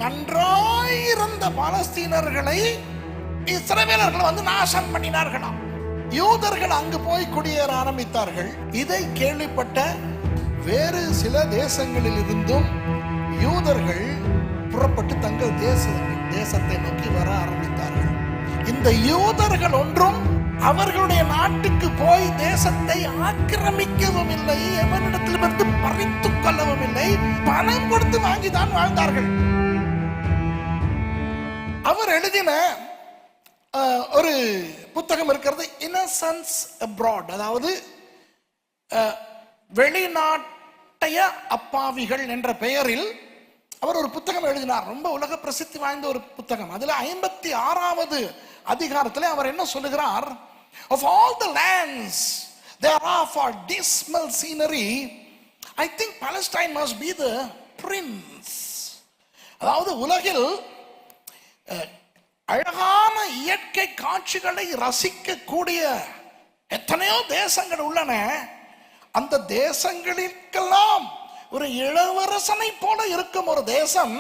நன்றாயிருந்த பாலஸ்தீனர்களை இஸ்ரவேலர்கள் வந்து நாசம் பண்ணினார்களாம். யூதர்கள் அங்கு போய் குடியேற ஆரம்பித்தார்கள். இதை கேள்விப்பட்ட வேறு சில தேசங்களில் இருந்தும் யூதர்கள் புறப்பட்டு தங்கள் தேசத்தை நோக்கி வர ஆரம்பித்தார்கள். இந்த யூதர்கள் ஒன்றும் அவர்களுடைய நாட்டுக்கு போய் தேசத்தை ஆக்கிரமிக்கவும் இல்லை, எவனிடத்திலிருந்து பறித்துக் கொள்ளவும் இல்லை, பணம் கொடுத்து வாங்கிதான் வாழ்ந்தார்கள். அவர் எழுதின ஒரு புத்தகம் இருக்கிறது, இன்னசென்ஸ் அப்ராட், அதாவது வெளிநாட்டைய அப்பாவிகள் என்ற பெயரில் அவர் ஒரு புத்தகம் எழுதினார். ரொம்ப உலக பிரசித்தி வாய்ந்த ஒரு புத்தகம். அதுல 56வது அதிகாரத்திலே அவர் என்ன சொல்லுகிறார்? Of all the lands there are for dismal scenery, I think Palestine must be the prince. அதாவது உலகில் அழகான இயற்கை காட்சிகளை ரசிக்க கூடிய எத்தனையோ தேசங்கள் உள்ளன. அந்த தேசங்களுக்கெல்லாம் ஒரு இளவரசனை போல இருக்கும் ஒரு தேசம்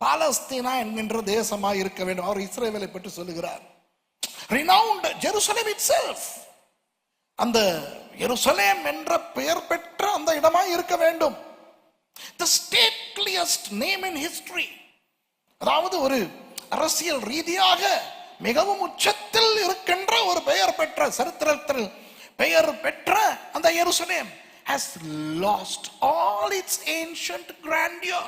பாலஸ்தீனா என்கின்ற தேசமாக இருக்க வேண்டும். அவர் இஸ்ரவேலை பற்றி சொல்லுகிறார். renowned Jerusalem itself, அந்த எருசலேம் என்ற பெயர் பெற்ற அந்த இடமாய் இருக்க வேண்டும். the stateliest name in history, அதாவது ஒரு அரசியல் ரீதியாக மிகவும் உச்சத்தில் இருக்கின்ற ஒரு பெயர் பெற்ற, சரித்திரத்தில் பெயர் பெற்ற அந்த எருசலேம் has lost all its ancient grandeur.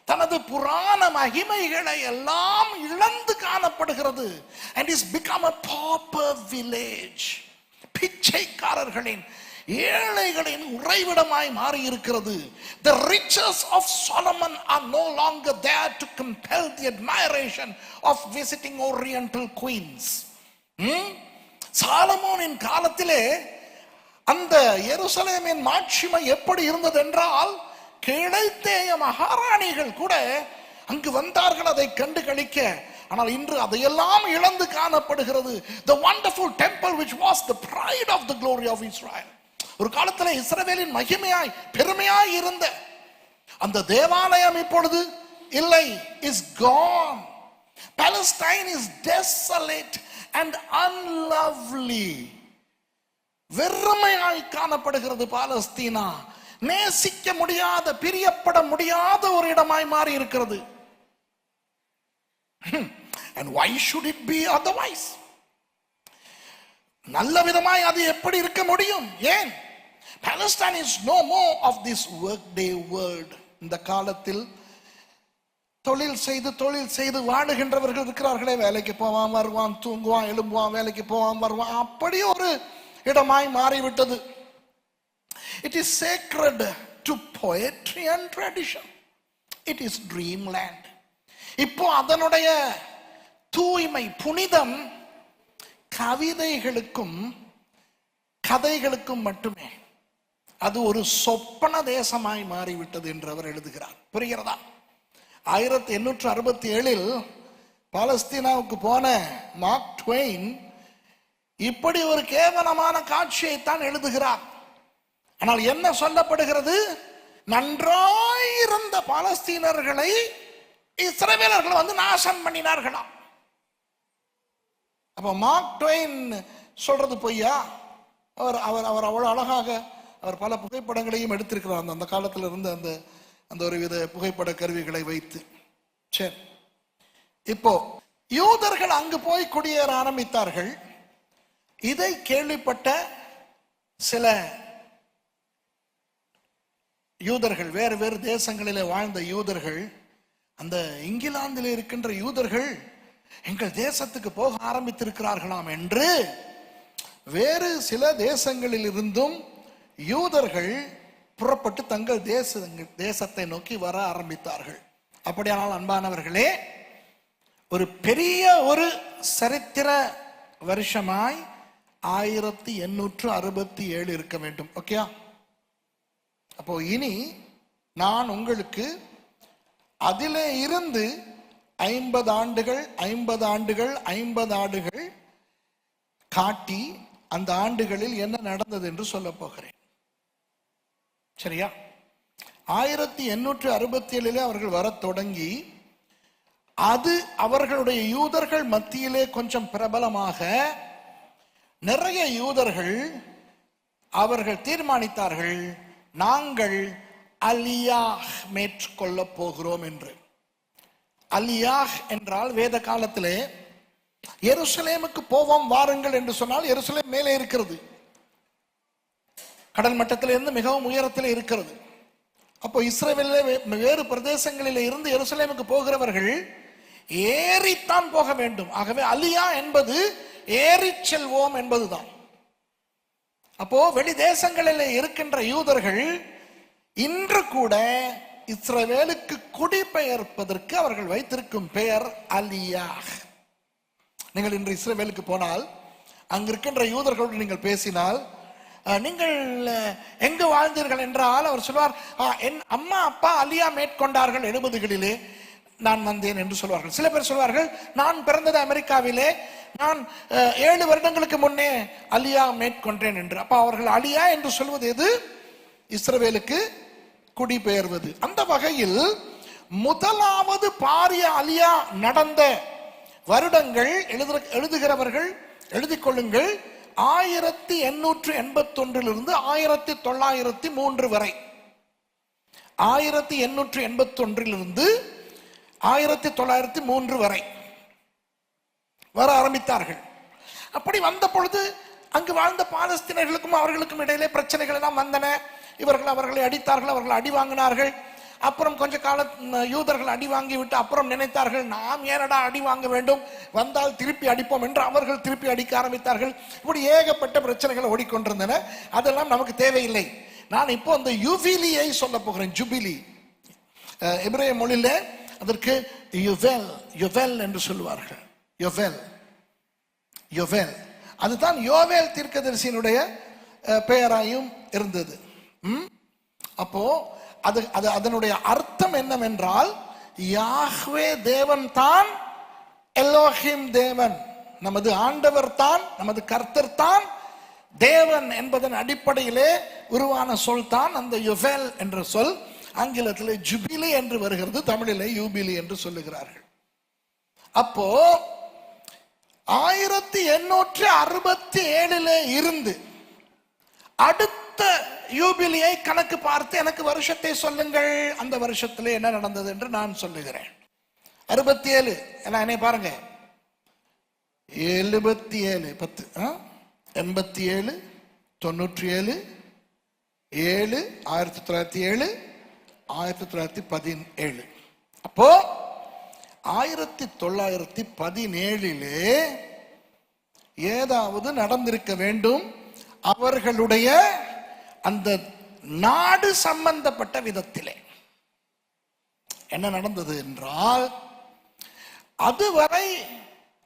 தனது புராண மகிமைகளை எல்லாம் இழந்து காணப்படுகிறது. and is become a pauper village. பிச்சைக்காரர்களின், ஏழைகளின் உறைவிடமாய் மாறி இருக்கிறது. the riches of Solomon are no longer there to compel the admiration of visiting oriental queens. சாலமோனின் காலத்திலே அந்த எருசலேமின் மாட்சிமை எப்படி இருந்தது என்றால், கிழத்தேய மகாராணிகள் கூட அங்கு வந்தார்கள் அதை கண்டு களிக்க. ஆனால் இன்று அதையெல்லாம் இழந்து காணப்படுகிறது. the wonderful temple which was the pride of the glory of Israel, ஒரு காலத்தில் இஸ்ரவேலின் மகிமையாய் பெருமையாய் இருந்த அந்த தேவாலயம் இப்பொழுது இல்லை, is gone. Palestine is desolate and unlovely. வெறுமையாய் காணப்படுகிறது பாலஸ்தீனா. நேசிக்க முடியாத, பிரியப்பட முடியாத ஒரு இடமாய் மாறி இருக்கிறது. and why should it be otherwise? நல்ல விதமாய் அது எப்படி இருக்க முடியும்? ஏன்? Palestine is no more of this workday world. இந்த காலத்தில் தொழில் செய்து வாழுகின்றவர்கள் இருக்கிறார்களே, வேலைக்கு போவான் வருவான், தூங்குவான் எழும்புவான், வேலைக்கு போவான் வருவான், அப்படி ஒரு இடமாய் மாறிவிட்டது. It is sacred to poetry and tradition. It is dreamland. இப்போ அதனுடைய தூய்மை, புனிதம் கவிதைகளுக்கும் கதைகளுக்கும் மட்டுமே. அது ஒரு சொப்பன தேசமாய் மாறிவிட்டது என்று அவர் எழுதுகிறார். புரிகிறதா? 1867 பாலஸ்தீனாவுக்கு போன மார்க் ட்வெயின் இப்படி ஒரு கேவலமான காட்சியைத்தான் எழுதுகிறார். ஆனால் என்ன சொல்லப்படுகிறது? நன்றாயிருந்த பாலஸ்தீனர்களை இஸ்ரவேலர்கள் வந்து நாசம் பண்ணினார்களாம். அப்ப மார்க் ட்வெயின் சொல்றது பொய்யா? அவர் அவர் அவர் அவ்வளவு அழகாக அவர் பல புகைப்படங்களையும் எடுத்திருக்கிறார் அந்த காலத்தில் இருந்த அந்த ஒரு வித புகைப்பட கருவிகளை வைத்து. சரி, இப்போ யூதர்கள் அங்கு போய் குடியேற ஆரம்பித்தார்கள். இதை கேள்விப்பட்ட சில யூதர்கள், வேறு வேறு தேசங்களிலே வாழ்ந்த யூதர்கள், அந்த இங்கிலாந்தில் இருக்கின்ற யூதர்கள் எங்கள் தேசத்துக்கு போக ஆரம்பித்திருக்கிறார்களாம் என்று வேறு சில தேசங்களில் இருந்தும் யூதர்கள் புறப்பட்டு தங்கள் தேசத்தை நோக்கி வர ஆரம்பித்தார்கள். அப்படியானால் அன்பானவர்களே, ஒரு பெரிய ஒரு சரித்திர வருஷமாய் 1867 இருக்க வேண்டும். ஓகே, அப்போ இனி நான் உங்களுக்கு அதிலே இருந்து 50 ஆண்டுகள் 50 ஆண்டுகள் 50 ஆண்டுகள் காட்டி அந்த ஆண்டுகளில் என்ன நடந்தது என்று சொல்ல போகிறேன். சரியா? 1867 அவர்கள் வர தொடங்கி அது அவர்களுடைய யூதர்கள் மத்தியிலே கொஞ்சம் பிரபலமாக நிறைய யூதர்கள் அவர்கள் தீர்மானித்தார்கள், நாங்கள் அலியாஹ் மேற்கொள்ள போகிறோம் என்று. அலியாஹ் என்றால் வேத காலத்திலே எருசலேமுக்கு போவோம் வாருங்கள் என்று சொன்னால், எருசலேம் மேலே இருக்கிறது, கடல் மட்டத்திலிருந்து மிகவும் உயரத்தில் இருக்கிறது. அப்போ இஸ்ரவேலிலே வேறு பிரதேசங்களில் இருந்து எருசலேமுக்கு போகிறவர்கள் ஏறித்தான் போக வேண்டும். ஆகவே அலியா என்பது ஏறி செல்வோம் என்பதுதான். அப்போ வெளி தேசங்களில் இருக்கின்ற யூதர்கள் இன்று கூட இஸ்ரவேலுக்கு குடிபெயர்ப்பதற்கு அவர்கள் வைத்திருக்கும் பெயர் அலியாஹ். நீங்கள் இன்று இஸ்ரவேலுக்கு போனால் அங்கு இருக்கின்ற யூதர்களோடு நீங்கள் பேசினால், நீங்கள் எங்கு வாழ்ந்தீர்கள் என்றால் அவர் சொல்வார், என் அம்மா அப்பா அலியா மேற்கொண்டார்கள் 70களிலே, நான் வந்தேன் என்று சொல்வார்கள். சில பேர் சொல்வார்கள், நான் பிறந்தது அமெரிக்காவிலே, நான் 7 வருடங்களுக்கு முன்னே அலியா மேற்கொண்டேன் என்று. அப்ப அவர்கள் அலியா என்று சொல்வது எது? இஸ்ரவேலுக்கு குடிபெயர்வது. அந்த வகையில் முதலாவது பாரிய அலியா நடந்த வருடங்கள் எழுதுகிறவர்கள் எழுதிக் கொள்ளுங்கள், 1881 1903 வரை. 1881 1903 வரை வர ஆரம்பித்தார்கள். அப்படி வந்த பொழுது அங்கு வாழ்ந்த பாலஸ்தீனர்களுக்கும் அவர்களுக்கும் இடையிலே பிரச்சனைகள் எல்லாம் வந்தன. இவர்கள் அவர்களை அடித்தார்கள், அவர்கள் அடி வாங்கினார்கள். அப்புறம் கொஞ்ச கால யூதர்கள் அடி வாங்கி விட்டு அப்புறம் நினைத்தார்கள், நாம் ஏனடா அடி வாங்க வேண்டும், வந்தால் திருப்பி அடிப்போம் என்று அவர்கள் திருப்பி அடிக்க ஆரம்பித்தார்கள். இப்படி ஏகப்பட்ட பிரச்சனைகள் ஓடிக்கொண்டிருந்தன. அதெல்லாம் நமக்கு தேவையில்லை. நான் இப்போ அந்த யுபிலியை சொல்ல போகிறேன். ஜூபிலி எபிரேய மொழியிலே அதற்கு யுவெல், யுவெல் என்று சொல்லுவார்கள். யுவெல், யுவெல், அதுதான் யோவேல் தீர்க்கதரிசியினுடைய பெயராயும் இருந்தது. அப்போ அதனுடைய அர்த்தம் என்னவென்றால், யாஹ்வே தேவன் தான், எலோஹிம் தேவன், நமது ஆண்டவர் தான், நமது கர்த்தர் தான் தேவன் என்பதன் அடிப்படையிலே உருவான சொல் தான் அந்த யுவெல் என்ற சொல். ஆங்கிலத்திலே ஜூபிலி என்று வருகிறது, தமிழிலே யூபிலி என்று சொல்லுகிறார்கள். அப்போ 1867 இருந்து அடுத்த யூபிலியை கணக்கு பார்த்து எனக்கு வருஷத்தை சொல்லுங்கள், அந்த வருஷத்திலே என்ன நடந்தது என்று நான் சொல்லுகிறேன். 67 என்ன பாருங்க, 77 10 87 97 7 1907 1917. அப்போ 1917 ஏதாவது நடந்திருக்க வேண்டும். அவர்களுடைய அந்த நாடு சம்பந்தப்பட்ட விதத்திலே என்ன நடந்தது என்றால், அதுவரை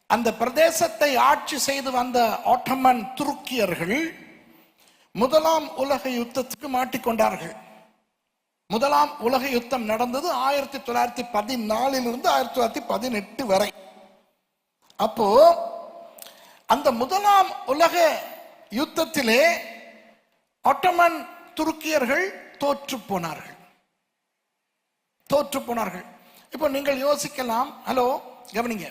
அந்த பிரதேசத்தை ஆட்சி செய்து வந்த ஆட்டோமன் துருக்கியர்கள் முதலாம் உலக யுத்தத்துக்கு மாட்டிக்கொண்டார்கள். முதலாம் உலக யுத்தம் நடந்தது 1914 இருந்து 1918 வரை. அப்போ அந்த முதலாம் உலக யுத்தத்திலே ஆட்டோமன் துருக்கியர்கள் தோற்று போனார்கள். இப்போ நீங்கள் யோசிக்கலாம், ஹலோ கவனிங்க,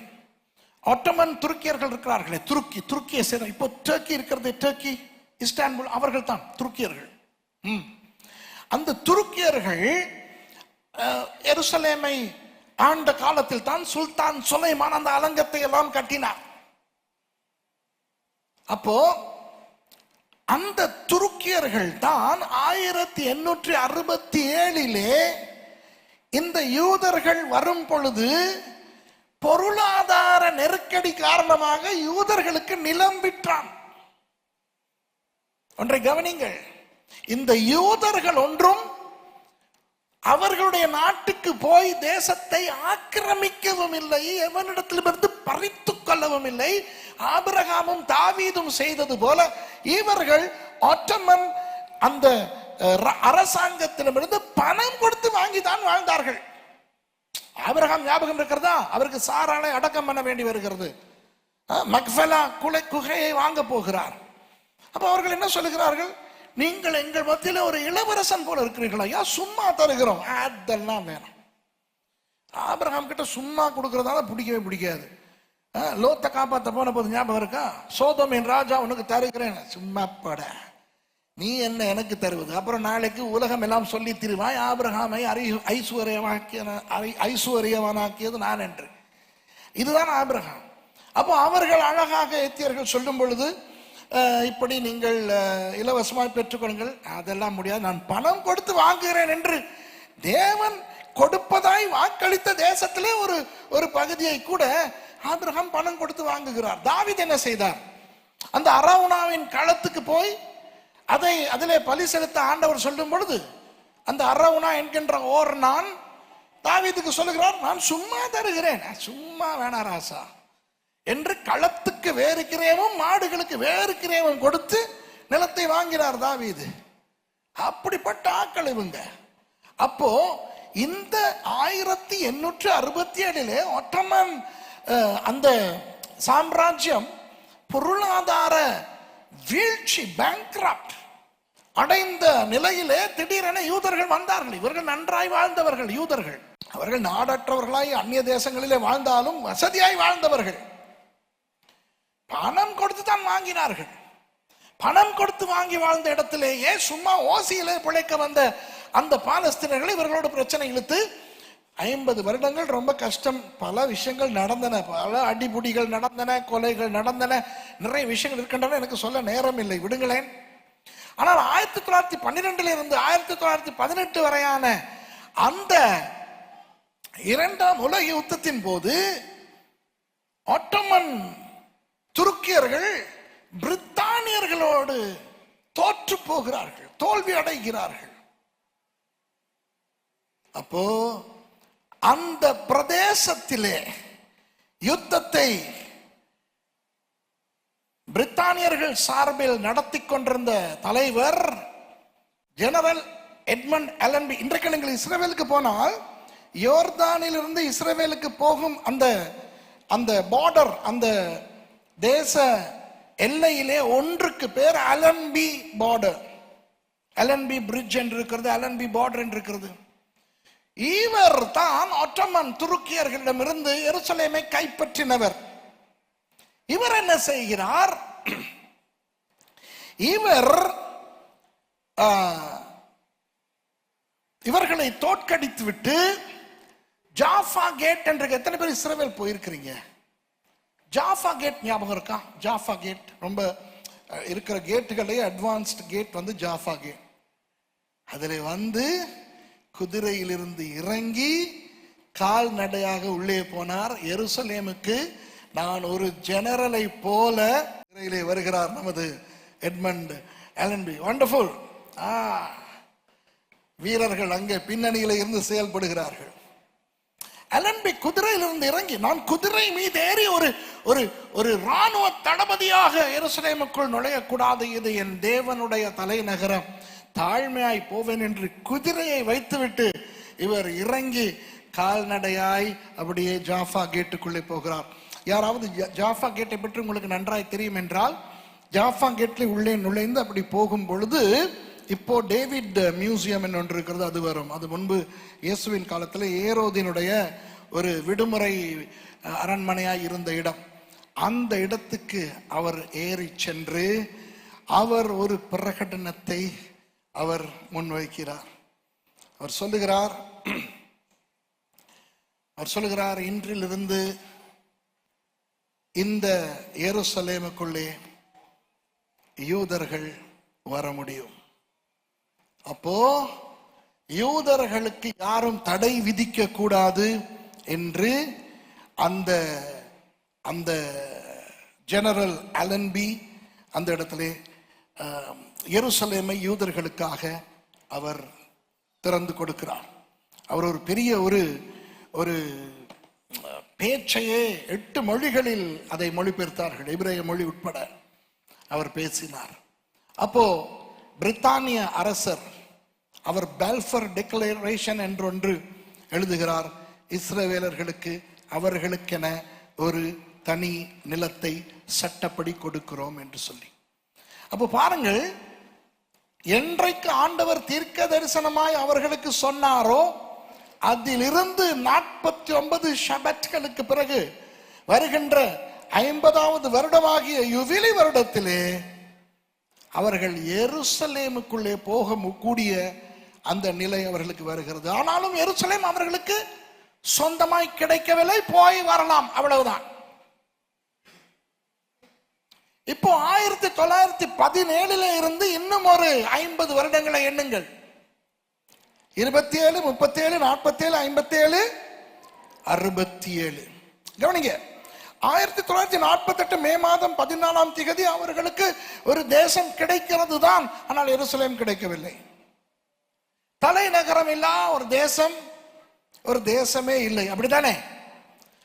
ஆட்டோமன் துருக்கியர்கள் இருக்கிறார்களே, துருக்கியை சேர்ந்த, இப்போ டர்க்கி இருக்கிறது, டர்க்கி இஸ்தான்புல், அவர்கள் தான் துருக்கியர்கள். அந்த துருக்கியர்கள் எருசலேமை ஆண்ட காலத்தில் தான் சுல்தான் சுலைமான் அந்த அலங்கத்தை எல்லாம் கட்டினார். அப்போ அந்த துருக்கியர்கள் தான் 1867 இந்த யூதர்கள் வரும் பொழுது பொருளாதார நெருக்கடி காரணமாக யூதர்களுக்கு நிலம் விற்றான். ஒன்றை கவனிங்கள், இந்த யூதர்கள் ஒன்றும் அவர்களுடைய நாட்டுக்கு போய் தேசத்தை ஆக்கிரமிக்கவும் இல்லை, எவனிடத்திலிருந்து பறித்து கொள்ளவும் இல்லை. ஆபிரகாமும் தாவீதும் செய்தது போல இவர்கள் ஆட்டோமன் அந்த அரசாங்கத்திடமிருந்து பணம் கொடுத்து வாங்கிதான் வாழ்ந்தார்கள். ஆபிரகாம் ஞாபகம் இருக்கிறதா? அவருக்கு சாராளை அடக்கம் பண்ண வேண்டி வருகிறது. மக்ஃபலா குகையை வாங்க போகிறார். அப்ப அவர்கள் என்ன சொல்லுகிறார்கள்? நீங்கள் எங்கள் மத்தியில் ஒரு இளவரசன் போல இருக்கிறீர்களா? சும்மா தருகிறோம், அதெல்லாம் வேணும். ஆபிரகாம் கிட்ட சும்மா கொடுக்கறதால பிடிக்கவே பிடிக்காது. லோத்தை காப்பாற்ற போன போது ஞாபகம் இருக்கா? சோதோமின் ராஜா உனக்கு தருகிறேன். சும்மா பட, நீ என்ன எனக்கு தருவது? அப்புறம் நாளைக்கு உலகம் எல்லாம் சொல்லி திருவாய் ஆபிரகாமை ஐஸ்வர்யவானாக்கியது நான் என்று. இதுதான் ஆபிரகாம். அப்போ அவர்கள் அழகாக எத்தியர்கள் சொல்லும் பொழுது, இப்படி நீங்கள் இலவசமாய் பெற்றுக்கொள்ளுங்கள். அதெல்லாம் முடியாது, நான் பணம் கொடுத்து வாங்குகிறேன் என்று தேவன் கொடுப்பதாய் வாக்களித்த தேசத்திலே ஒரு பகுதியை கூட ஆபிரகாம் பணம் கொடுத்து வாங்குகிறார். தாவீது என்ன செய்தார்? அந்த அரவுனாவின் களத்துக்கு போய் அதிலே பலி செலுத்த ஆண்டவர் சொல்லும் பொழுது, அந்த அரவுனா என்கின்ற நான் தாவீதுக்கு சொல்லுகிறார், நான் சும்மா தருகிறேன். சும்மா வேணா ராசா என்று களத்துக்கு வேறு கிரயமும் மாடுகளுக்கு வேறு கிரயமும் கொடுத்து நிலத்தை வாங்கினார் தாவீது. அப்படிப்பட்ட ஆக்கள் இவங்க. அப்போ இந்த 1867 ஒட்டமன் அந்த சாம்ராஜ்யம் பொருளாதார வீழ்ச்சி, பேங்க்ரப்ட் அடைந்த நிலையிலே திடீரென யூதர்கள் வந்தார்கள். இவர்கள் நன்றாய் வாழ்ந்தவர்கள் யூதர்கள். அவர்கள் நாடற்றவர்களாய் அந்நிய தேசங்களிலே வாழ்ந்தாலும் வசதியாய் வாழ்ந்தவர்கள். பணம் கொடுத்து தான் வாங்கினார்கள். பணம் கொடுத்து வாங்கி வாழ்ந்த இடத்திலேயே சும்மா ஓசியிலே பிழைக்க வந்த அந்த பாலஸ்தீனர்கள் இவர்களோட பிரச்சனை இழுத்து 50 வருடங்கள் ரொம்ப கஷ்டம். பல விஷயங்கள் நடந்தன, பல அடிபுடிகள் நடந்தன, கொலைகள் நடந்தன, நிறைய விஷயங்கள் இருக்கின்றன. எனக்கு சொல்ல நேரம் இல்லை, விடுங்களேன். ஆனால் 1912 இருந்து 1918 வரையான அந்த 2ஆம் உலக யுத்தத்தின் போது ஒட்டமன் துருக்கியர்கள் பிரித்தானியர்களோடு தோற்று போகிறார்கள், தோல்வி அடைகிறார்கள். அப்போ அந்த பிரதேசத்திலே யுத்தத்தை பிரித்தானியர்கள் சார்பில் நடத்தி கொண்டிருந்த தலைவர் ஜெனரல் எட்மண்ட் அலன்பி. இன்றைக்கு நீங்கள் இஸ்ரேலுக்கு போனால் யோர்தானில் இருந்து இஸ்ரேலுக்கு போகும் அந்த பார்டர், அந்த தேச எல்லையிலே ஒன்றுக்கு பேர் அலன்பி பார்டர், அலன்பி பிரிட்ஜ் என்று இருக்கிறது, அலன்பி பார்டர் என்று இருக்கிறது. இவர் தான் ஒட்டமன் துருக்கியர்களிடமிருந்து எருசலேமை கைப்பற்றினவர். இவர் என்ன செய்கிறார்? இவர்களை தோற்கடித்து விட்டு ஜாஃபா கேட் என்று, எத்தனை பேர் இஸ்ரவேல் போயிருக்கிறீங்க? ஜாஃபா கேட் ஞாபகம் இருக்கா? ஜாஃபா கேட் ரொம்ப இருக்கிற கேட்டுகளே அட்வான்ஸ்டு கேட் வந்து ஜாஃபா கேட். அதில் குதிரையிலிருந்து இறங்கி கால்நடையாக உள்ளே போனார் எருசலேமுக்கு. நான் ஒரு ஜெனரலை போல குதிரையிலே வருகிறார் நமது எட்மண்ட் அலன்பி. வண்டர்ஃபுல். வீரர்கள் அங்கே பின்னணியில இருந்து செயல்படுகிறார்கள். அலன்பி குதிரையிலிருந்து இறங்கி, நான் குதிரை மீது ஏறி ஒரு ராணுவ தளபதியாக எருசலேமுக்குள் நுழையக்கூடாது, இது என் தேவனுடைய தலைநகரம், தாழ்மையாய் போவேன் என்று குதிரையை வைத்துவிட்டு இவர் இறங்கி கால்நடையாய் அப்படியே ஜாஃபா கேட்டுக்குள்ளே போகிறார். யாராவது ஜாஃபா கேட்டை பற்றி உங்களுக்கு நன்றாய் தெரியும் என்றால், ஜாஃபா கேட்டில் உள்ளே நுழைந்து அப்படி போகும் பொழுது, இப்போ டேவிட் மியூசியம் என்று ஒன்று இருக்கிறது, அது வரும். அது முன்பு இயேசுவின் காலத்தில் ஏரோதினுடைய ஒரு விடுமுறை அரண்மனையாய் இருந்த இடம். அந்த இடத்துக்கு அவர் ஏறி சென்று அவர் ஒரு பிரகடனத்தை அவர் முன்வைக்கிறார். அவர் சொல்லுகிறார், இன்றிலிருந்து இந்த எருசலேமுக்குள்ளே யூதர்கள் வர முடியும். அப்போ யூதர்களுக்கு யாரும் தடை விதிக்க கூடாது என்று அந்த ஜெனரல் அலன்பி அந்த இடத்துல எருசலேமை யூதர்களுக்காக அவர் திறந்து கொடுக்கிறார். அவர் ஒரு பெரிய ஒரு பேச்சையே 8 மொழிகளில் அதை மொழிபெயர்த்தார்கள், எபிரேய மொழி உட்பட அவர் பேசினார். அப்போ பிரித்தானிய அரசர் அவர் பால்ஃபர் டிக்ளரேஷன் என்று ஒன்று எழுதுகிறார். இஸ்ரவேலர்களுக்கு அவர்களுக்கென ஒரு தனி நிலத்தை சட்டப்படி கொடுக்கிறோம் என்று சொல்லி. அப்போ பாருங்கள், என்றைக்கு ஆண்டவர் தீர்க்க தரிசனமாய் அவர்களுக்கு சொன்னாரோ அதிலிருந்து 49 ஷபத்களுக்கு பிறகு வருகின்ற 50வது வருடமாகிய யுபிலி வருடத்திலே அவர்கள் எருசலேமுக்குள்ளே போக கூடிய அந்த நிலை அவர்களுக்கு வருகிறது. ஆனாலும் எருசலேம் அவர்களுக்கு சொந்தமாய் கிடைக்கவில்லை, போய் வரலாம், அவ்வளவுதான். இப்போ 1917 இருந்து இன்னும் ஒரு 50 வருடங்களை எண்ணுங்கள். 27, 37, 47, 57, 67. கவனிங்க, 1948 மே மாதம் 14ஆம் தேதி அவர்களுக்கு ஒரு தேசம் கிடைக்கிறது தான். ஆனால் எருசலேம் கிடைக்கவில்லை. தலைநகரம் இல்லா ஒரு தேசம், ஒரு தேசமே இல்லை, அப்படித்தானே?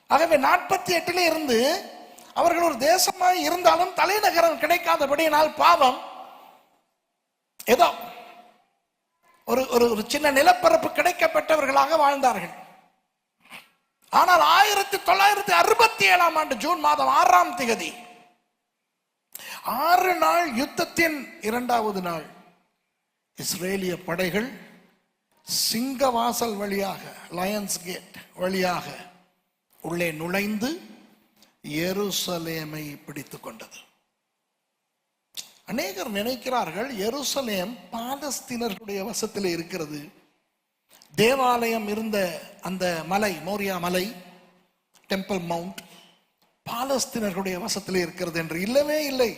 ஆகவே 48 இருந்து அவர்கள் ஒரு தேசமாய் இருந்தாலும் தலைநகரம் கிடைக்காதபடியினால் பாவம் ஏதோ ஒரு ஒரு சின்ன நிலப்பரப்பு கிடைக்கப்பட்டவர்களாக வாழ்ந்தார்கள். ஆனால் 1967ஆம் ஆண்டு ஜூன் மாதம் 6ஆம் தேதி 6 நாள் யுத்தத்தின் 2வது நாள் இஸ்ரேலிய படைகள் சிங்கவாசல் வழியாக, லயன்ஸ் கேட் வழியாக உள்ளே நுழைந்து எருசலேமை பிடித்துக் கொண்டது. அநேகர் நினைக்கிறார்கள் எருசலேம் பாலஸ்தீனர்களுடைய வசத்தில் இருக்கிறது. தேவாலயம் இருந்த அந்த மலை, மோரியா மலை, டெம்பிள் மவுண்ட், பாலஸ்தீனர்களுடைய வசத்தில் இருக்கிறது என்று. இல்லவே இல்லை.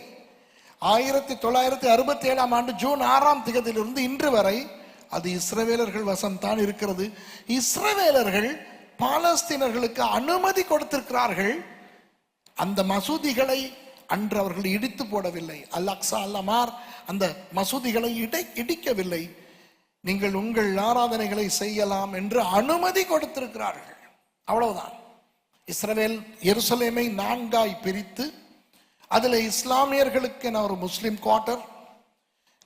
1967ஆம் ஆண்டு ஜூன் 6ஆம் தேதியிலிருந்து இன்று வரை அது இஸ்ரவேலர்கள் வசம் தான் இருக்கிறது. இஸ்ரவேலர்கள் பாலஸ்தீனர்களுக்கு அனுமதி கொடுத்திருக்கிறார்கள். அந்த மசூதிகளை அன்று அவர்கள் இடித்து போடவில்லை. அல்-அக்ஸா, அல்-அமார், அந்த மசூதிகளை இடிக்கவில்லை. நீங்கள் உங்கள் ஆராதனைகளை செய்யலாம் என்று அனுமதி கொடுத்திருக்கிறார்கள், அவ்வளவுதான். இஸ்ரவேல் எருசலேமை 4ஆய் பிரித்து அதில் இஸ்லாமியர்களுக்கு ஒரு முஸ்லிம் குவார்டர்,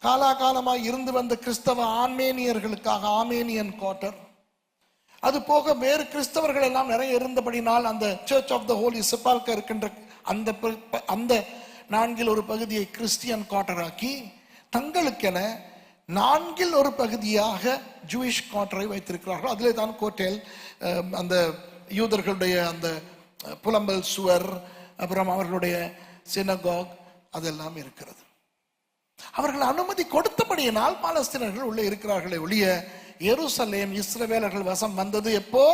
காலாகாலமாய் இருந்து வந்த கிறிஸ்தவ ஆர்மேனியர்களுக்காக ஆர்மேனியன் குவார்டர், அது போக வேறு கிறிஸ்தவர்கள் எல்லாம் நிறைய இருந்தபடினால் அந்த சர்ச் ஆஃப் த ஹோலி செபால்கர் இருக்கின்ற அந்த 4இல் ஒரு பகுதியை கிறிஸ்டியன் குவார்டர் ஆக்கி தங்களுக்கென 4இல் ஒரு பகுதியாக ஜூயிஷ் குவார்டரை வைத்திருக்கிறார்கள். அதிலே தான் கோட்டேல், அந்த யூதர்களுடைய அந்த புலம்பல் சுவர், அப்புறம் அவர்களுடைய சினகாக், அதெல்லாம் இருக்கிறது. அவர்கள் அனுமதி கொடுத்தபடியினால் பாலஸ்தீனர்கள் உள்ளே இருக்கிறார்களே ஒழிய எருசலேம் இஸ்ரவேலர்கள் வசம் வந்தது எப்போ?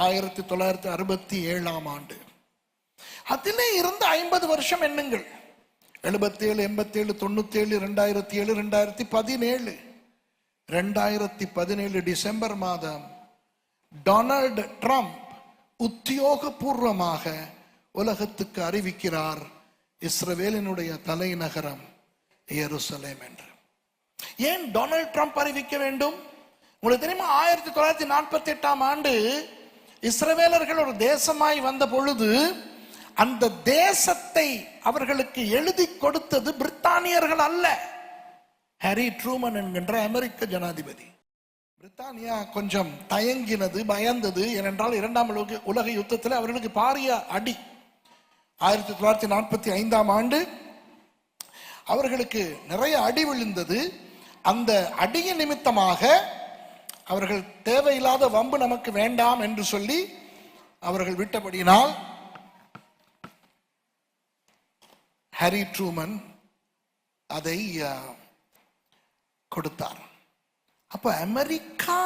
1967ஆம் ஆண்டு. அதிலே இருந்து 50 வருஷம் எண்ணுங்கள். 77, 87, 97, 2007, 2017. 2017 டிசம்பர் மாதம் டொனால்டு ட்ரம்ப் உத்தியோகபூர்வமாக உலகத்துக்கு அறிவிக்கிறார், இஸ்ரவேலினுடைய தலைநகரம் எருசலேம் என்று. ஏன் டொனால்டு ட்ரம்ப் அறிவிக்க வேண்டும்? உங்களுக்கு தெரியுமா, 1948ஆம் ஆண்டு இஸ்ரவேலர்கள் ஒரு தேசமாய் வந்த பொழுது அந்த தேசத்தை அவர்களுக்கு எழுதி கொடுத்தது பிரித்தானியர்கள் அல்ல, ஹாரி ட்ரூமன் என்கின்ற அமெரிக்க ஜனாதிபதி. பிரித்தானியா கொஞ்சம் தயங்கினது, பயந்தது. ஏனென்றால் 2ஆம் உலக யுத்தத்தில் அவர்களுக்கு பாரிய அடி. 1945ஆம் ஆண்டு அவர்களுக்கு நிறைய அடி விழுந்தது. அந்த அடியின் நிமித்தமாக அவர்கள் தேவையில்லாத வம்பு நமக்கு வேண்டாம் என்று சொல்லி அவர்கள் விட்டபடியினால் ஹாரி ட்ரூமன் அதை கொடுத்தார். அப்ப அமெரிக்கா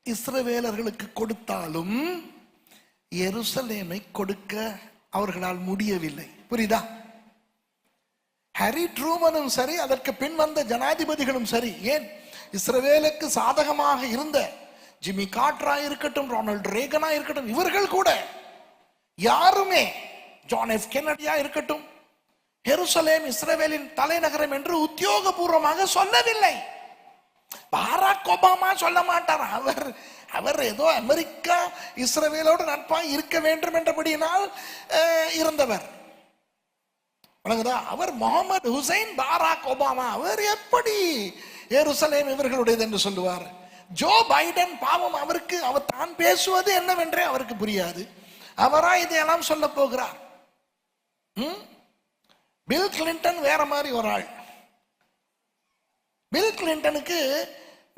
இஸ்ரவேலர்களுக்கு கொடுத்தாலும் எருசலேமை கொடுக்க அவர்களால் முடியவில்லை. புரியுதா? ஹாரி ட்ரூமனும் சரி, அதற்கு பின் வந்த ஜனாதிபதிகளும் சரி, ஏன் இஸ்ரவேலுக்கு சாதகமாக இருந்த ஜிம்மி கார்ட்டரா இருக்கட்டும், ரொனால்டு ரேகனா இருக்கட்டும், இவர்கள் கூட யாருமே, ஜான் எஃப் கென்னடியா இருக்கட்டும், எருசலேம் இஸ்ரவேலின் தலைநகரம் என்று உத்தியோகபூர்வமாக சொல்லவில்லை. பாராக் ஒபாமா சொல்ல மாட்டார். அவர் ஏதோ அமெரிக்கா இஸ்ரவேலோடு நட்பாக இருக்க வேண்டும் என்றபடியினால் இருந்தவர். அவர் முகமது ஹுசைன் பாராக் ஒபாமா, அவர் எப்படி எருசலேம் இவர்களுடையது என்று சொல்லுவார்? ஜோ பைடன் பாவம், அவர் தான் பேசுவது என்னவென்றே அவருக்கு புரியாது. அவரா இதையெல்லாம் சொல்ல போகிறார். பில் கிளின்டன் வேற மாதிரி ஒரு ஆள். பில் கிளின்டனுக்கு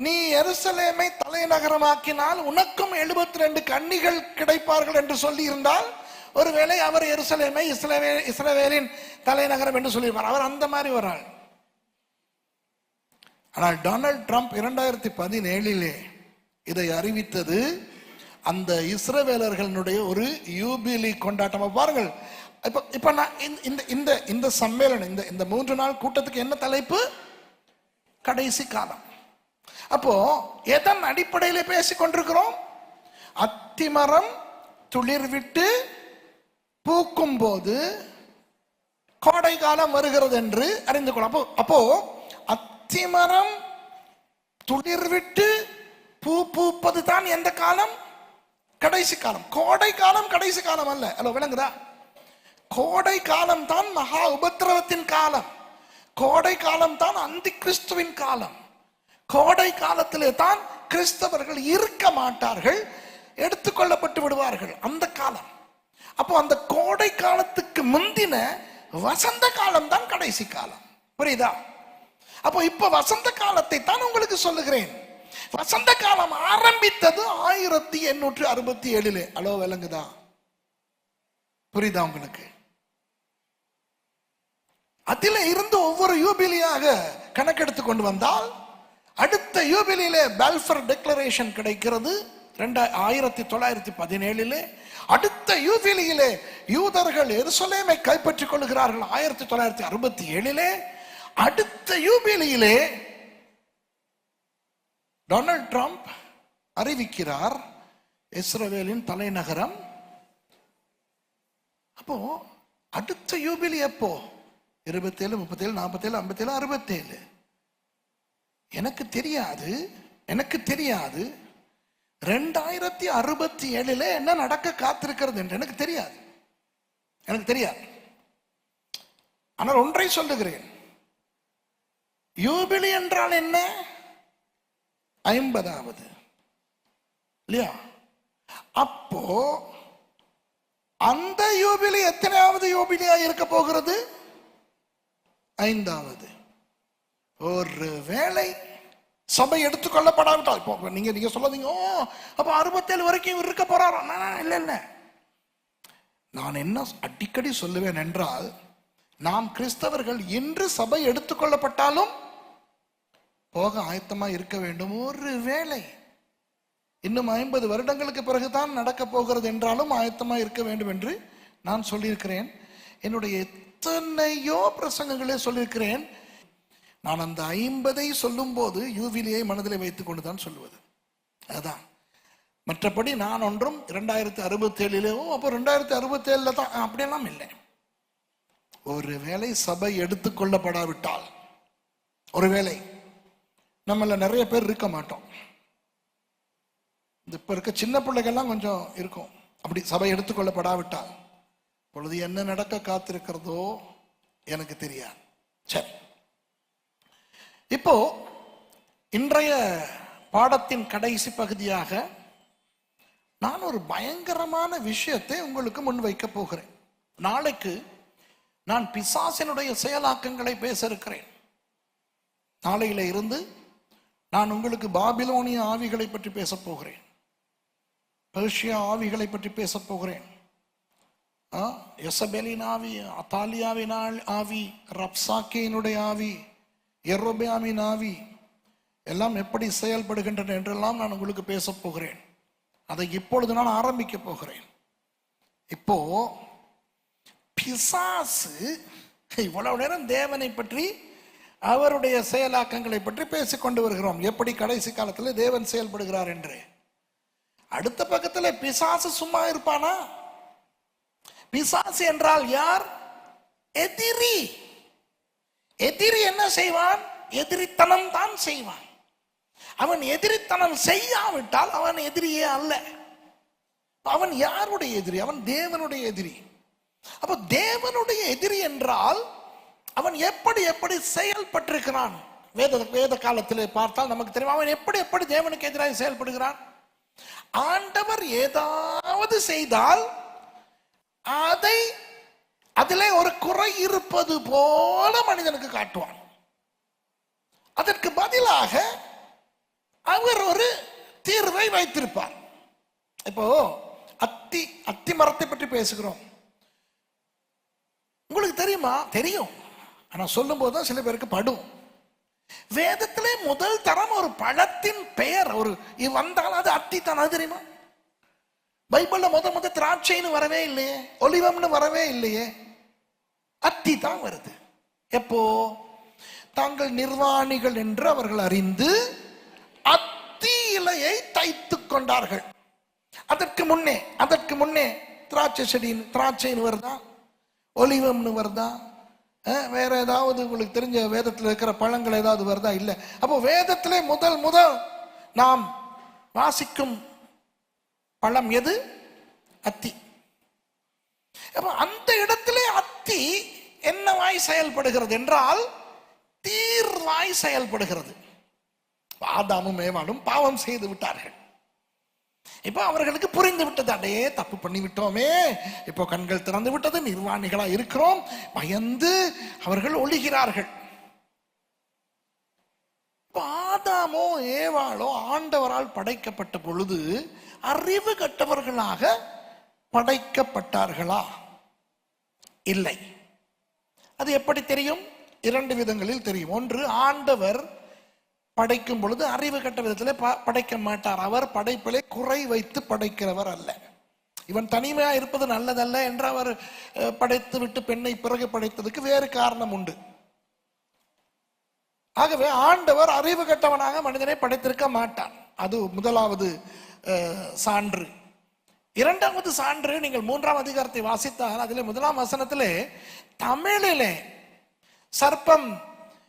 நீ எருசலேமை தலைநகரமாக்கினால் உனக்கும் 72 கன்னிகள் கிடைப்பார்கள் என்று சொல்லி இருந்தால், ஒருவேளை அவர் எருசலேமை இஸ்ரவேலின் தலைநகரம் என்று சொல்லியிருப்பார். அவர் அந்த மாதிரி ஒரு ஆள். ஆனால் டொனால்ட் ட்ரம்ப் 2017 இதை அறிவித்தது அந்த இஸ்ரவேலர்களுடைய ஒரு யூபிலி கொண்டாட்டம். பாருங்கள், இப்ப நான் இந்த சம்மேளனம், இந்த 3 நாள் கூட்டத்துக்கு என்ன தலைப்பு? கடைசி காலம். அப்போ எதன் அடிப்படையில் பேசிக் கொண்டிருக்கிறோம்? அத்திமரம் துளிர் விட்டு பூக்கும் போது கோடை காலம் வருகிறது என்று அறிந்து கொள்ள. அப்போ அத்திமரம் துளிர் விட்டு பூ பூப்பது தான் எந்த காலம்? கடைசி காலம். கோடை காலம் கடைசி காலம் அல்ல. ஹலோ, விளங்குதா? கோடை காலம் தான் மகா உபத்திரவத்தின் காலம். கோடை காலம் தான் அந்தி கிறிஸ்துவின் காலம். கோடை காலத்திலே தான் கிறிஸ்தவர்கள் இருக்க மாட்டார்கள், எடுத்துக்கொள்ளப்பட்டு விடுவார்கள். அந்த காலம். அப்போ அந்த கோடை காலத்துக்கு முந்தின வசந்த காலம் தான் கடைசி காலம். புரியுதா? அப்போ இப்ப வசந்த காலத்தை தான் உங்களுக்கு சொல்லுகிறேன். வசந்த காலம் ஆரம்பித்தது 1867. அலோ, விளங்குதா? புரியுதா உங்களுக்கு? அதில இருந்து ஒவ்வொரு யூபிலியாக கணக்கெடுத்து கொண்டு வந்தால், அடுத்த யூபிலியிலே பால்ஃபர் டிக்ளரேஷன் கிடைக்கிறது 1917. அடுத்த யூபிலியிலே யூதர்கள் எருசலேமை கைப்பற்றிக் கொள்கிறார்கள் 1967. அடுத்த யூபிலியிலே டொனால்ட் ட்ரம்ப் அறிவிக்கிறார் இஸ்ரவேலின் தலைநகரம். அப்போ அடுத்த யூபிலி எப்போ? 27, 37, 47, 57, 67. எனக்கு தெரியாது 2067 என்ன நடக்க காத்திருக்கிறது என்று எனக்கு தெரியாது. ஆனால் ஒன்றை சொல்லுகிறேன், யூபிலி என்றால் என்ன? 50வது இல்லையா? அப்போ அந்த யூபிலி எத்தனையாவது யூபிலியா இருக்க போகிறது? 5வது. ஒரு வேளை சபை எடுத்துக்கொள்ளப்படாவிட்டால், இப்போ நீங்க சொல்லாதீங்க, அப்ப 67 வரைக்கும் இருக்க போறாரா? இல்ல. நான் என்ன அடிக்கடி சொல்லுவேன் என்றால், நாம் கிறிஸ்தவர்கள் இன்று சபை எடுத்துக்கொள்ளப்பட்டாலும் போக ஆயத்தமா இருக்க வேண்டும். ஒரு வேளை இன்னும் 50 வருடங்களுக்கு பிறகுதான் நடக்க போகிறது என்றாலும் ஆயத்தமா இருக்க வேண்டும் என்று நான் சொல்லியிருக்கிறேன். என்னுடைய எத்தனையோ பிரசங்கங்களே சொல்லியிருக்கிறேன். நான் அந்த 50 சொல்லும் போது யூபிலியை மனதில் வைத்துக் கொண்டுதான் சொல்லுவது. அதுதான். மற்றபடி நான் ஒன்றும் 2067 அப்போ 2067 தான் அப்படியெல்லாம் இல்லை. ஒருவேளை சபை எடுத்துக்கொள்ளப்படாவிட்டால், ஒருவேளை நம்மள நிறைய பேர் இருக்க மாட்டோம். இப்ப இருக்க சின்ன பிள்ளைகள்லாம் கொஞ்சம் இருக்கும். அப்படி சபை எடுத்துக்கொள்ளப்படாவிட்டால் பொழுது என்ன நடக்க காத்திருக்கிறதோ எனக்கு தெரியாது. சரி, இப்போ இன்றைய பாடத்தின் கடைசி பகுதியாக நான் ஒரு பயங்கரமான விஷயத்தை உங்களுக்கு முன்வைக்க போகிறேன். நாளைக்கு நான் பிசாசினுடைய செயலாக்கங்களை பேச இருக்கிறேன். நாளையில இருந்து நான் உங்களுக்கு பாபிலோனிய ஆவிகளை பற்றி பேச போகிறேன், பெர்ஷியா ஆவிகளை பற்றி பேச போகிறேன். எசபெலின் ஆவி, அத்தாலியாவின் ஆவி, ரப்சாக்கேனுடைய ஆவி, எரோபியாமின் ஆவி எல்லாம் எப்படி செயல்படுகின்றன என்றெல்லாம் நான் உங்களுக்கு பேச போகிறேன். அதை இப்பொழுது நான் ஆரம்பிக்க போகிறேன். இப்போ பிசாசு, இவ்வளவு நேரம் தேவனை பற்றி, அவருடைய செயலாக்கங்களை பற்றி பேசிக்கொண்டு வருகிறோம், எப்படி கடைசி காலத்தில் தேவன் செயல்படுகிறார் என்று. அடுத்த பக்கத்தில் பிசாசு சும்மா இருப்பானா? பிசாசு என்றால் யார்? எதிரி. எதிரி என்ன செய்வான்? எதிரித்தனம் தான் செய்வான். அவன் எதிரித்தனம் செய்யாவிட்டால் அவன் எதிரியே அல்ல. அவன் யாருடைய எதிரி? அவன் தேவனுடைய எதிரி. அப்ப தேவனுடைய எதிரி என்றால் அவன் எப்படி எப்படி செயல்பட்டிருக்கிறான்? வேத காலத்திலே பார்த்தால் நமக்கு தெரியும் அவன் எப்படி எப்படி தேவனுக்கு எதிராக செயல்படுகிறான். ஆண்டவர் ஏதாவது செய்தால் அதை அதிலே ஒரு குறை இருப்பது போல மனிதனுக்கு காட்டுவான். அதற்கு பதிலாக அவர் ஒரு தீர்வை வைத்திருப்பார். இப்போ அத்தி மரத்தை பற்றி பேசுகிறோம். உங்களுக்கு தெரியுமா? தெரியும், ஆனா சொல்லும் போதுதான் சில பேருக்கு படும். வேதத்திலே முதல் தரம் ஒரு பழத்தின் பெயர் ஒரு வந்தால் அது அத்தி தான். அது தெரியுமா? பைபிள்ல முத திராட்சைன்னு வரவே இல்லையே, ஒலிவம்னு வரவே இல்லையே, அத்தி தான் வருது. எப்போ? தாங்கள் நிர்வாணிகள் என்று அவர்கள் அறிந்து அத்தி இலையை தைத்து கொண்டார்கள். அதற்கு முன்னே திராட்சை செடின்னு திராட்சைன்னு வருதா, ஒலிவம்னு வருதா, வேற ஏதாவது உங்களுக்கு தெரிஞ்ச வேதத்தில் இருக்கிற பழங்கள் ஏதாவது வருதா? இல்லை. அப்போ வேதத்திலே முதல் நாம் வாசிக்கும் பழம் எது? அத்தி. அப்ப அந்த இடத்திலே அத்தி என்னவாய் செயல்படுகிறது என்றால் தீர்வாய் செயல்படுகிறது. ஆதாமும் ஏவாளும் பாவம் செய்து விட்டார்கள். இப்ப அவர்களுக்கு புரிந்து விட்டது, அடே தப்பு பண்ணி விட்டோமே, இப்போ கண்கள் திறந்து விட்டது, நிர்வாணிகளா இருக்கிறோம், பயந்து அவர்கள் ஒளிகிறார்கள். ஆதாமோ ஏவாளோ ஆண்டவரால் படைக்கப்பட்ட பொழுது அறிவு கட்டவர்களாக படைக்கப்பட்டார்களா? இல்லை. அது எப்படி தெரியும்? இரண்டு விதங்களில் தெரியும். ஒன்று, ஆண்டவர் படைக்கும் பொழுது அறிவு கட்ட விதத்தில் படைக்க மாட்டார். அவர் படைப்பிலே குறை வைத்து படைக்கிறவர் அல்ல. இவன் தனிமையா இருப்பது நல்லதல்ல என்று அவர் படைத்து விட்டு பெண்ணை பிறகு படைத்ததுக்கு வேறு காரணம் உண்டு. ஆகவே ஆண்டவர் அறிவு கட்டவனாக மனிதனை படைத்திருக்க மாட்டார். அது முதலாவது சான்று. இரண்டாவது சான்று, நீங்கள் 3ஆம் அதிகாரத்தை வாசித்தால் அதில் 1ஆம் வசனத்திலே தமிழிலே சர்ப்பம்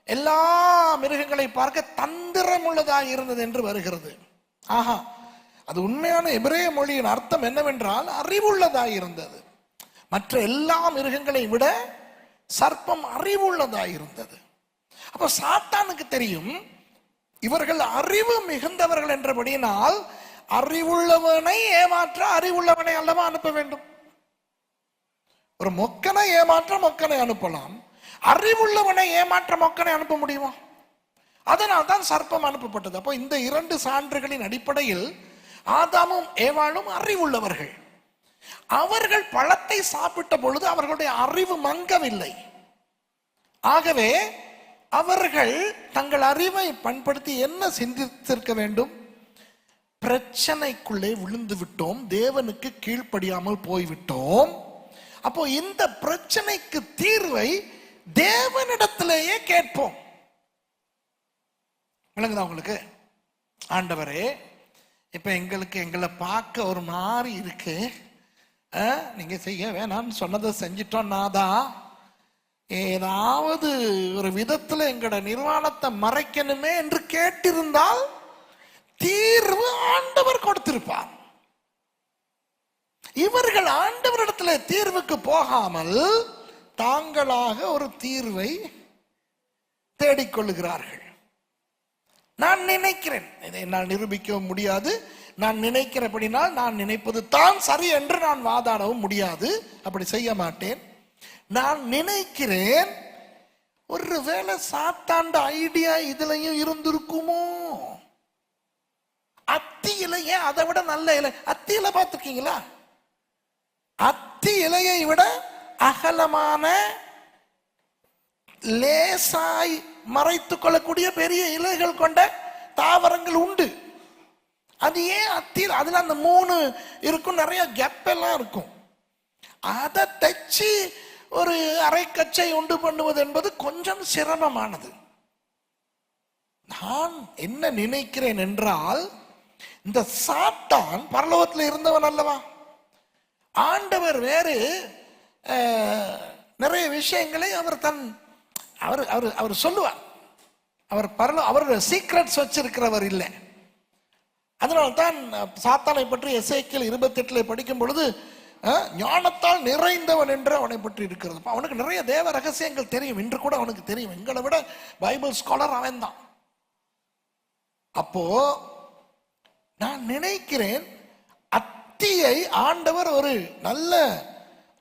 எல்லா மிருகங்களை பார்க்க தந்திரம் உள்ளதாக இருந்தது என்று வருகிறது. ஆஹா, அது உண்மையான எபிரேய மொழியின் அர்த்தம் என்னவென்றால் அறிவுள்ளதாக இருந்தது. மற்ற எல்லா மிருகங்களை விட சர்ப்பம் அறிவுள்ளதாக இருந்தது. அப்ப சாத்தானுக்கு தெரியும் இவர்கள் அறிவு மிகுந்தவர்கள் என்றபடியினால் அறிவுள்ளவனை ஏமாற்ற அறிவுள்ளவனை அல்லவா அனுப்ப வேண்டும். ஒரு மொக்கனை ஏமாற்ற மொக்கனை அனுப்பலாம், அறிவுள்ளவனை ஏமாற்ற மொக்கனை அனுப்ப முடியுமா? அதனால் தான் சர்ப்பம் அனுப்பப்பட்டது. அப்போ இந்த இரண்டு சான்றுகளின் அடிப்படையில் ஆதாமும் ஏவாளும் அறிவுள்ளவர்கள். அவர்கள் பழத்தை சாப்பிட்ட பொழுது அவர்களுடைய அறிவு மங்கவில்லை. ஆகவே அவர்கள் தங்கள் அறிவை பயன்படுத்தி என்ன சிந்தித்திருக்க வேண்டும்? பிரச்சனைக்குள்ளே விழுந்து விட்டோம், தேவனுக்கு கீழ்ப்படியாமல் போய்விட்டோம். அப்போ இந்த பிரச்சனைக்கு தீர்வை தேவனிடத்திலேயே கேட்போம். விளங்குதா உங்களுக்கு? ஆண்டவரே, இப்ப எங்களை பார்க்க ஒரு மாதிரி இருக்கு, நீங்க செய்ய வேணாம்னு சொன்னதை செஞ்சிட்டோம் நாதா, ஏதாவது ஒரு விதத்துல எங்களோட நிர்வாணத்தை மறைக்கணுமே என்று கேட்டிருந்தால் தீர்வு ஆண்டவர் கொடுத்திருப்பார். இவர்கள் ஆண்டவரிடத்துல தீர்வுக்கு போகாமல் தாங்களாக ஒரு தீர்வை தேடிக்கொள்ளுகிறார்கள். நான் நினைக்கிறேன், இதை என்னால் நிரூபிக்கவும் முடியாது, நான் நினைக்கிறபடினால் நான் நினைப்பது தான் சரி என்று நான் வாதாடவும் முடியாது, அப்படி செய்ய மாட்டேன். நான் நினைக்கிறேன் ஒருவேளை சாத்தாண்ட ஐடியா இதுலயும் இருந்திருக்குமோ. அத்தி இலையே அதை விட நல்ல இலை. அத்தி இலை பார்த்திருக்கீங்களா? அத்தி இலையை விட அகலமான லேசாய் மறைத்துக் கொள்ளக்கூடிய பெரிய இலைகள் கொண்ட தாவரங்கள் உண்டு. அது ஏன் அத்தி? அதுல அந்த 3 இருக்கும், நிறைய கேப் எல்லாம் இருக்கும். அதை தைச்சு ஒரு அரைக்கச்சை உண்டு பண்ணுவது என்பது கொஞ்சம் சிரமமானது. நான் என்ன நினைக்கிறேன் என்றால், இந்த சாத்தான் பரலோகத்தில் இருந்தவன் அல்லவா? ஆண்டவர் வேறு நிறைய விஷயங்களை அவர் சொல்லுவார். அவருடைய சீக்ரெட்ஸ் வச்சிருக்கிறவர் இல்லை. அதனால்தான் சாத்தானை பற்றி எசேக்கியேல் 28 படிக்கும் பொழுது ஞானத்தால் நிறைந்தவன் என்று அவனை பற்றி இருக்கிறது. அவனுக்கு நிறைய தேவ ரகசியங்கள் தெரியும். இன்று கூட அவனுக்கு தெரியும். எங்களை விட பைபிள் ஸ்காலர் அவன் தான். அப்போ நான் நினைக்கிறேன், அத்தியை ஆண்டவர் ஒரு நல்ல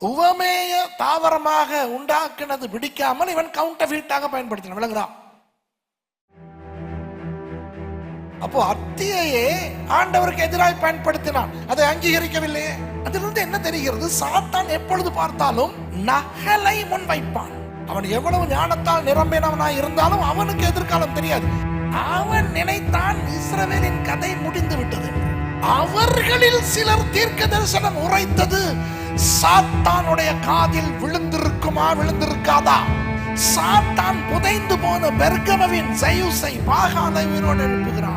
உவமேய தாவரமாக உண்டாக்கினது பிடிக்காமல் இவன் கவுண்டர்ஃபீட்டாக பயன்படுத்தினான். விளங்குதா? அப்போ அத்தியையே ஆண்டவருக்கு எதிராய் பயன்படுத்தினான், அதை அங்கீகரிக்கவில்லையே. அதிலிருந்து என்ன தெரிகிறது? சாத்தான் எப்பொழுது பார்த்தாலும் நகலை முன்வைப்பான். அவன் எவ்வளவு ஞானத்தால் நிரம்பினவனாய் இருந்தாலும் அவனுக்கு எதிர்காலம் தெரியாது. அவன் நினைத்தான் இஸ்ரவேலின் கதை முடிந்து விட்டது. அவர்களில் சிலர் தீர்க்க தரிசனம் உரைத்தது சாத்தானுடைய காதில் விழுந்திருக்குமா, விழுந்திருக்காதா? சாத்தான் புதைந்து போன பெர்கமவின் ஜெயுசை பாகாலை உயிரோடு எழுப்புகிறான்.